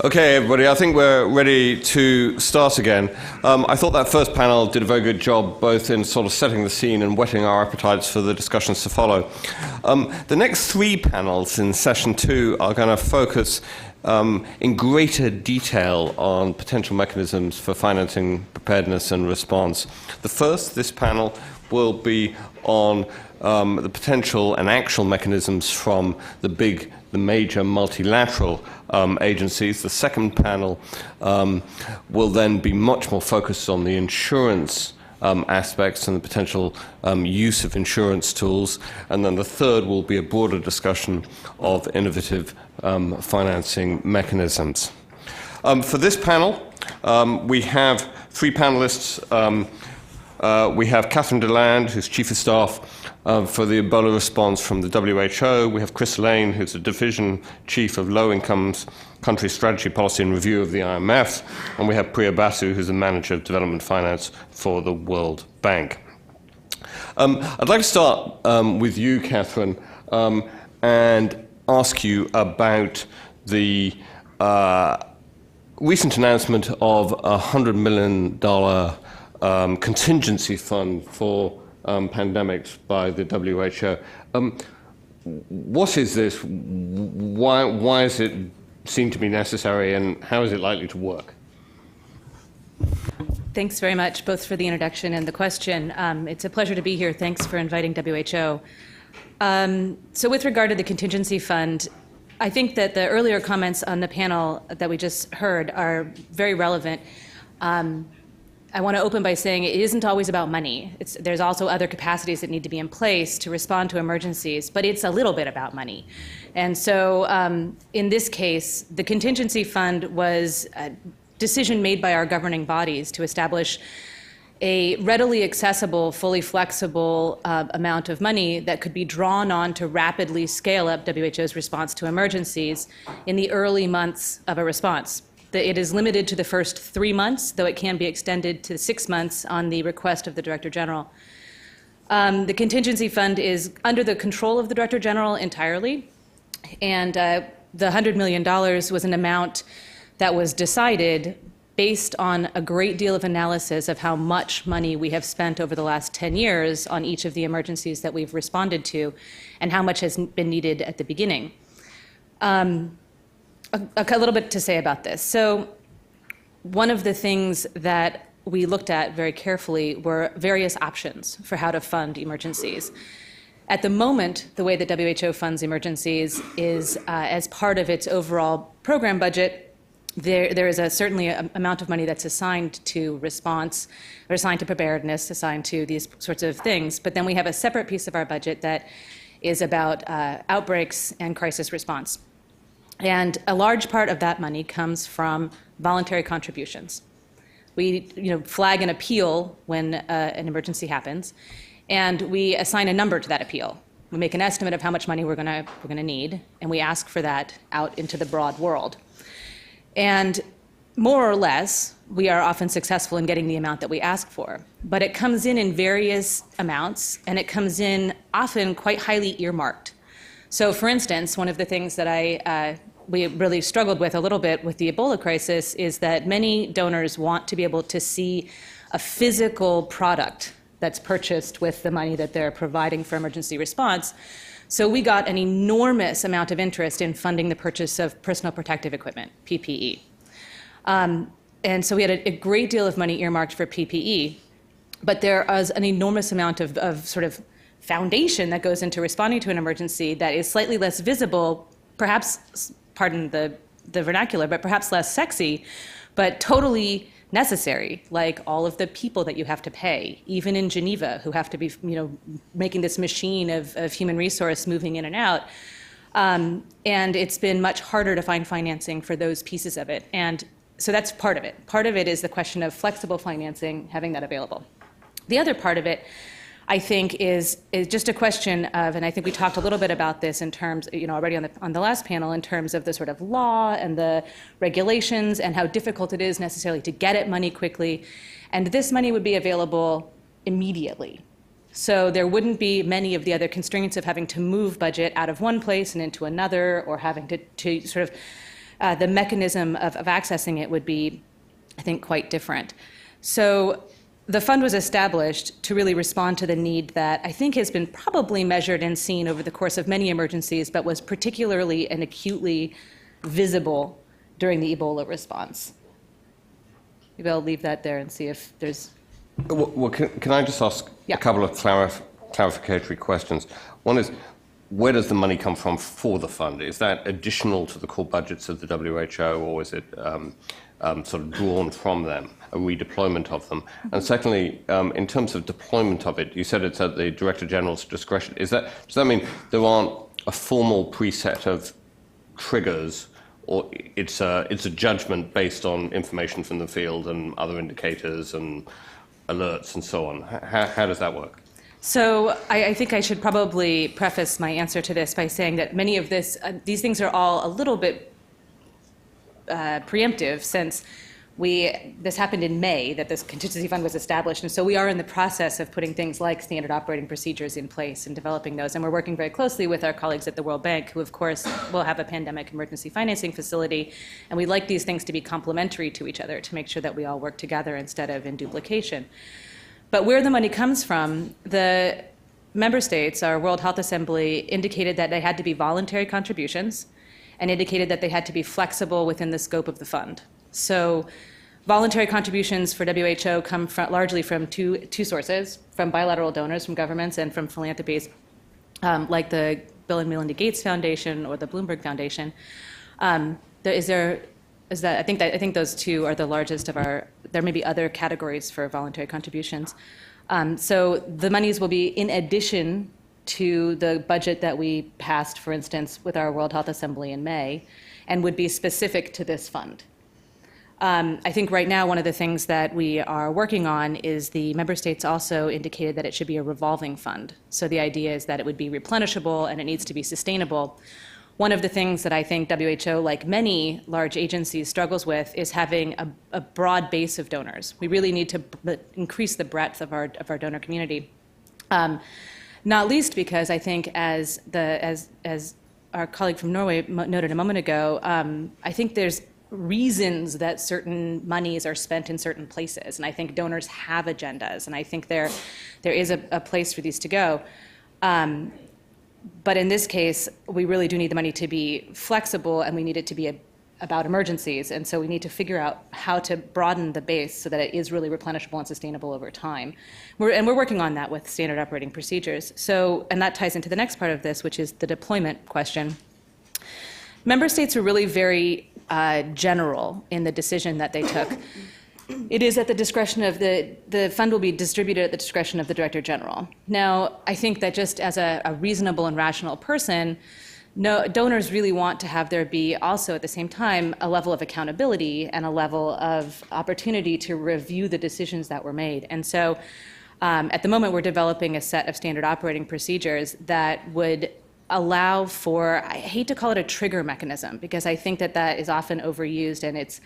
Okay, everybody, I think we're ready to start again. I thought that first panel did a very good job, both in sort of setting the scene and whetting our appetites for the discussions to follow. The next three panels in session 2 are going to focus in greater detail on potential mechanisms for financing preparedness and response. The first, this panel, will be on the potential and actual mechanisms from the major multilateral agencies. The second panel will then be much more focused on the insurance aspects and the potential use of insurance tools. And then the third will be a broader discussion of innovative financing mechanisms. For this panel, we have three panelists. We have Katherine DeLand, who's Chief of Staff for the Ebola response from the WHO. We have Chris Lane, who's the Division Chief of Low-Income Country Strategy Policy and Review of the IMF. And we have Priya Basu, who's the Manager of Development Finance for the World Bank. I'd like to start with you, Katherine, and ask you about the recent announcement of a $100 million contingency fund for pandemics by the WHO. What is this? Why does it seem to be necessary, and how is it likely to work? Thanks very much, both for the introduction and the question. It's a pleasure to be here. Thanks for inviting WHO. So with regard to the contingency fund, I think that the earlier comments on the panel that we just heard are very relevant. I want to open by saying it isn't always about money. There's also other capacities that need to be in place to respond to emergencies, but it's a little bit about money. And so in this case, the contingency fund was a decision made by our governing bodies to establish a readily accessible, fully flexible amount of money that could be drawn on to rapidly scale up WHO's response to emergencies in the early months of a response. It is limited to the first 3 months, though it can be extended to 6 months on the request of the Director General. The contingency fund is under the control of the Director General entirely, and the $100 million was an amount that was decided based on a great deal of analysis of how much money we have spent over the last 10 years on each of the emergencies that we've responded to, and how much has been needed at the beginning. A little bit to say about this. So one of the things that we looked at very carefully were various options for how to fund emergencies. At the moment, the way that WHO funds emergencies is as part of its overall program budget, there is certainly an amount of money that's assigned to response, or assigned to preparedness, assigned to these sorts of things. But then we have a separate piece of our budget that is about outbreaks and crisis response. And a large part of that money comes from voluntary contributions. We flag an appeal when an emergency happens, and we assign a number to that appeal. We make an estimate of how much money we're going to need, and we ask for that out into the broad world. And more or less, we are often successful in getting the amount that we ask for. But it comes in various amounts, and it comes in often quite highly earmarked. So for instance, one of the things that we really struggled with a little bit with the Ebola crisis is that many donors want to be able to see a physical product that's purchased with the money that they're providing for emergency response. So we got an enormous amount of interest in funding the purchase of personal protective equipment, PPE. And so we had a great deal of money earmarked for PPE, but there was an enormous amount of sort of foundation that goes into responding to an emergency that is slightly less visible, perhaps, pardon the vernacular, but perhaps less sexy, but totally necessary, like all of the people that you have to pay, even in Geneva, who have to be making this machine of human resource moving in and out. And it's been much harder to find financing for those pieces of it. And so that's part of it. Part of it is the question of flexible financing, having that available. The other part of it, I think, is just a question of, and I think we talked a little bit about this in terms, already on the last panel, in terms of the sort of law and the regulations and how difficult it is necessarily to get at money quickly. And this money would be available immediately. So there wouldn't be many of the other constraints of having to move budget out of one place and into another, or having to sort of the mechanism of accessing it would be, I think, quite different. So the fund was established to really respond to the need that I think has been probably measured and seen over the course of many emergencies, but was particularly and acutely visible during the Ebola response. Maybe I'll leave that there and see if there's... Well, can I just ask Yeah. a couple of clarificatory questions? One is, where does the money come from for the fund? Is that additional to the core budgets of the WHO, or is it sort of drawn from them, a redeployment of them? And secondly, in terms of deployment of it, you said it's at the Director General's discretion. Does that mean there aren't a formal preset of triggers, or it's a judgment based on information from the field and other indicators and alerts and so on? How does that work? So I think I should probably preface my answer to this by saying that many of these things are all a little bit preemptive, since this happened in May that this contingency fund was established, and so we are in the process of putting things like standard operating procedures in place and developing those, and we're working very closely with our colleagues at the World Bank, who of course will have a pandemic emergency financing facility, and we'd like these things to be complementary to each other to make sure that we all work together instead of in duplication. But where the money comes from, the member states, our World Health Assembly, indicated that they had to be voluntary contributions and indicated that they had to be flexible within the scope of the fund. So voluntary contributions for WHO come largely from two sources, from bilateral donors, from governments, and from philanthropies like the Bill and Melinda Gates Foundation or the Bloomberg Foundation. I think those two are the largest of our. There may be other categories for voluntary contributions. So the monies will be in addition to the budget that we passed, for instance, with our World Health Assembly in May, and would be specific to this fund. I think right now one of the things that we are working on is the member states also indicated that it should be a revolving fund. So the idea is that it would be replenishable and it needs to be sustainable. One of the things that I think WHO, like many large agencies, struggles with is having a broad base of donors. We really need to increase the breadth of our donor community. Not least because I think, as our colleague from Norway noted a moment ago, I think there's reasons that certain monies are spent in certain places, and I think donors have agendas, and I think there is a place for these to go. But in this case, we really do need the money to be flexible, and we need it to be about emergencies. And so we need to figure out how to broaden the base so that it is really replenishable and sustainable over time. We're working on that with standard operating procedures. So, and that ties into the next part of this, which is the deployment question. Member states were really very general in the decision that they took. It is at the discretion of the fund will be distributed at the discretion of the Director General. Now, I think that just as a reasonable and rational person, donors really want to have there be also at the same time a level of accountability and a level of opportunity to review the decisions that were made. And so at the moment, we're developing a set of standard operating procedures that would allow for, I hate to call it a trigger mechanism, because I think that is often overused,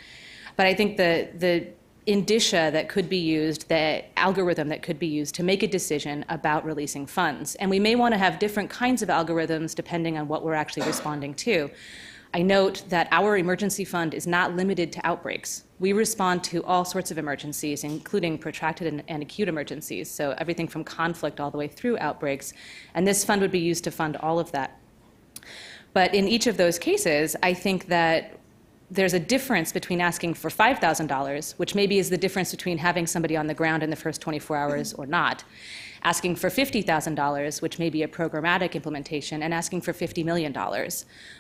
but I think the indicia that could be used, the algorithm that could be used to make a decision about releasing funds. And we may want to have different kinds of algorithms depending on what we're actually responding to. I note that our emergency fund is not limited to outbreaks. We respond to all sorts of emergencies, including protracted and acute emergencies, so everything from conflict all the way through outbreaks. And this fund would be used to fund all of that. But in each of those cases, I think that there's a difference between asking for $5,000, which maybe is the difference between having somebody on the ground in the first 24 hours or not, asking for $50,000, which may be a programmatic implementation, and asking for $50 million,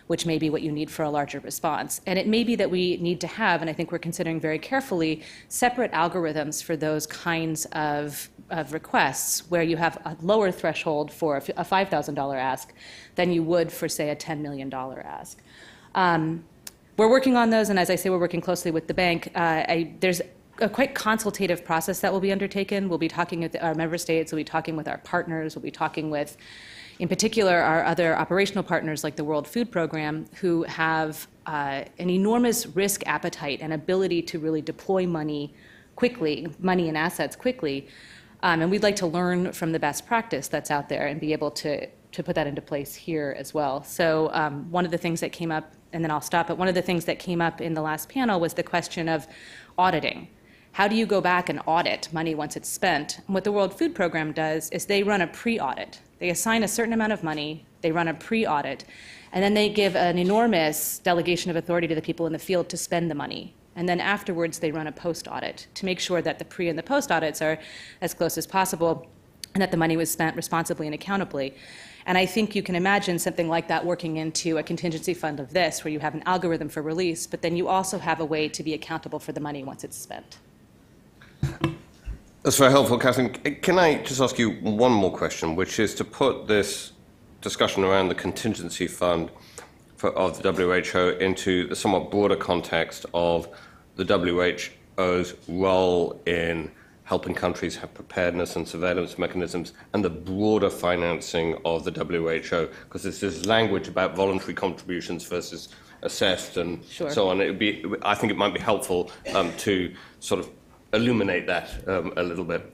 which may be what you need for a larger response. And it may be that we need to have, and I think we're considering very carefully, separate algorithms for those kinds of requests, where you have a lower threshold for a $5,000 ask than you would for, say, a $10 million ask. We're working on those, and as I say, we're working closely with the bank. There's a quite consultative process that will be undertaken. We'll be talking with our member states, we'll be talking with our partners, we'll be talking with, in particular, our other operational partners like the World Food Program, who have an enormous risk appetite and ability to really deploy money quickly, money and assets quickly. And we'd like to learn from the best practice that's out there and be able to put that into place here as well. So one of the things that came up then I'll stop. But one of the things that came up in the last panel was the question of auditing. How do you go back and audit money once it's spent? And what the World Food Program does is they run a pre-audit. They assign a certain amount of money, they run a pre-audit, and then they give an enormous delegation of authority to the people in the field to spend the money. And then afterwards, they run a post-audit to make sure that the pre and the post-audits are as close as possible and that the money was spent responsibly and accountably. And I think you can imagine something like that working into a contingency fund of this, where you have an algorithm for release, but then you also have a way to be accountable for the money once it's spent. That's very helpful, Katherine. Can I just ask you one more question, which is to put this discussion around the contingency fund of the WHO into the somewhat broader context of the WHO's role in helping countries have preparedness and surveillance mechanisms and the broader financing of the WHO, because there's this language about voluntary contributions versus assessed and so on. I think it might be helpful to sort of illuminate that a little bit.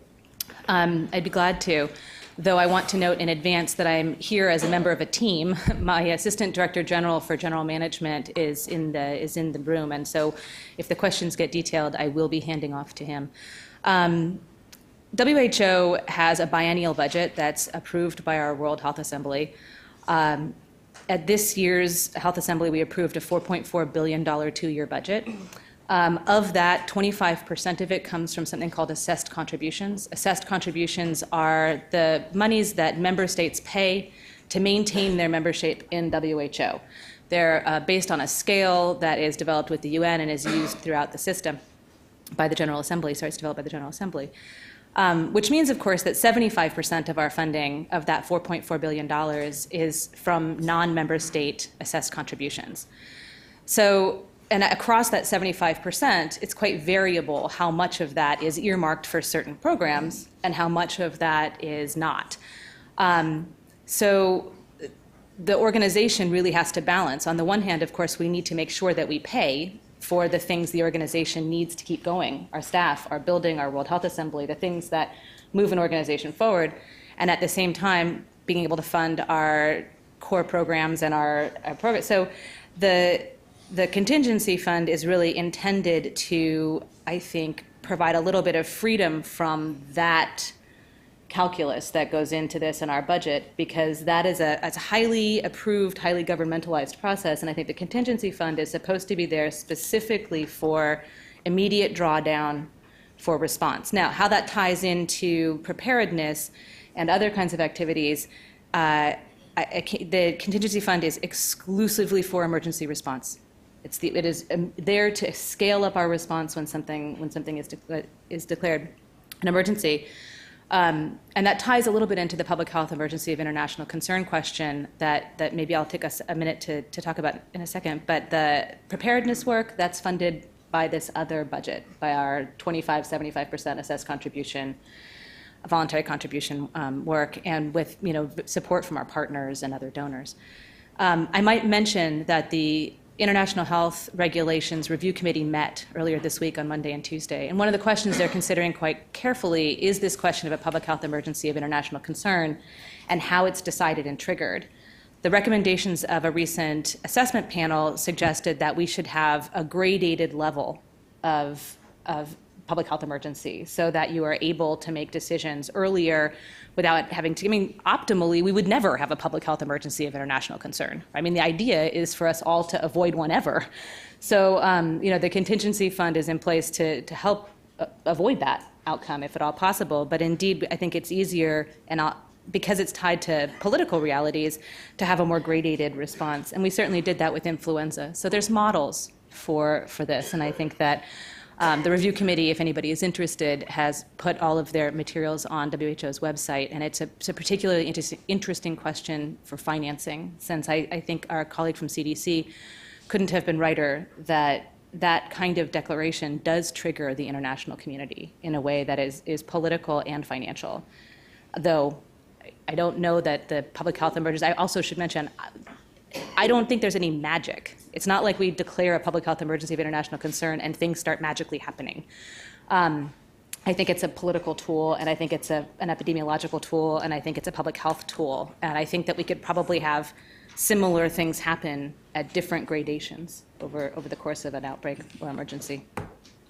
I'd be glad to. Though I want to note in advance that I'm here as a member of a team. My Assistant Director General for General Management is in the room, and so if the questions get detailed, I will be handing off to him. WHO has a biennial budget that's approved by our World Health Assembly. At this year's Health Assembly, we approved a $4.4 billion two-year budget. Of that, 25% of it comes from something called assessed contributions. Assessed contributions are the monies that member states pay to maintain their membership in WHO. They're based on a scale that is developed with the UN and is used throughout the system by the General Assembly. Sorry, it's developed by the General Assembly. Which means, of course, that 75% of our funding of that $4.4 billion is from non-member state assessed contributions. So, and across that 75%, it's quite variable how much of that is earmarked for certain programs and how much of that is not. So the organization really has to balance. On the one hand, of course, we need to make sure that we pay for the things the organization needs to keep going, our staff, our building, our World Health Assembly, the things that move an organization forward, and at the same time, being able to fund our core programs and our programs. So the contingency fund is really intended to, I think, provide a little bit of freedom from that calculus that goes into this in our budget, because that is a highly approved, highly governmentalized process, and I think the contingency fund is supposed to be there specifically for immediate drawdown for response. Now, how that ties into preparedness and other kinds of activities, the contingency fund is exclusively for emergency response. It is there to scale up our response when something is declared an emergency. And that ties a little bit into the public health emergency of international concern question that maybe I'll take us a minute to talk about in a second. But the preparedness work, that's funded by this other budget, by our 75% assessed contribution, voluntary contribution work, and with support from our partners and other donors. I might mention that the International Health Regulations Review Committee met earlier this week on Monday and Tuesday. And one of the questions they're considering quite carefully is this question of a public health emergency of international concern and how it's decided and triggered. The recommendations of a recent assessment panel suggested that we should have a gradated level of public health emergency so that you are able to make decisions earlier without having to, optimally, we would never have a public health emergency of international concern. I mean, the idea is for us all to avoid one ever. So, the contingency fund is in place to help avoid that outcome if at all possible. But indeed, I think it's easier, and because it's tied to political realities, to have a more gradated response. And we certainly did that with influenza. So there's models for this, and I think that the review committee, if anybody is interested, has put all of their materials on WHO's website, and it's a particularly interesting question for financing, since I think our colleague from CDC couldn't have been righter that kind of declaration does trigger the international community in a way that is political and financial. Though I don't know that the public health emergency, I also should mention, I don't think there's any magic. It's not like we declare a public health emergency of international concern and things start magically happening. I think it's a political tool, and I think it's an epidemiological tool, and I think it's a public health tool. And I think that we could probably have similar things happen at different gradations over the course of an outbreak or emergency.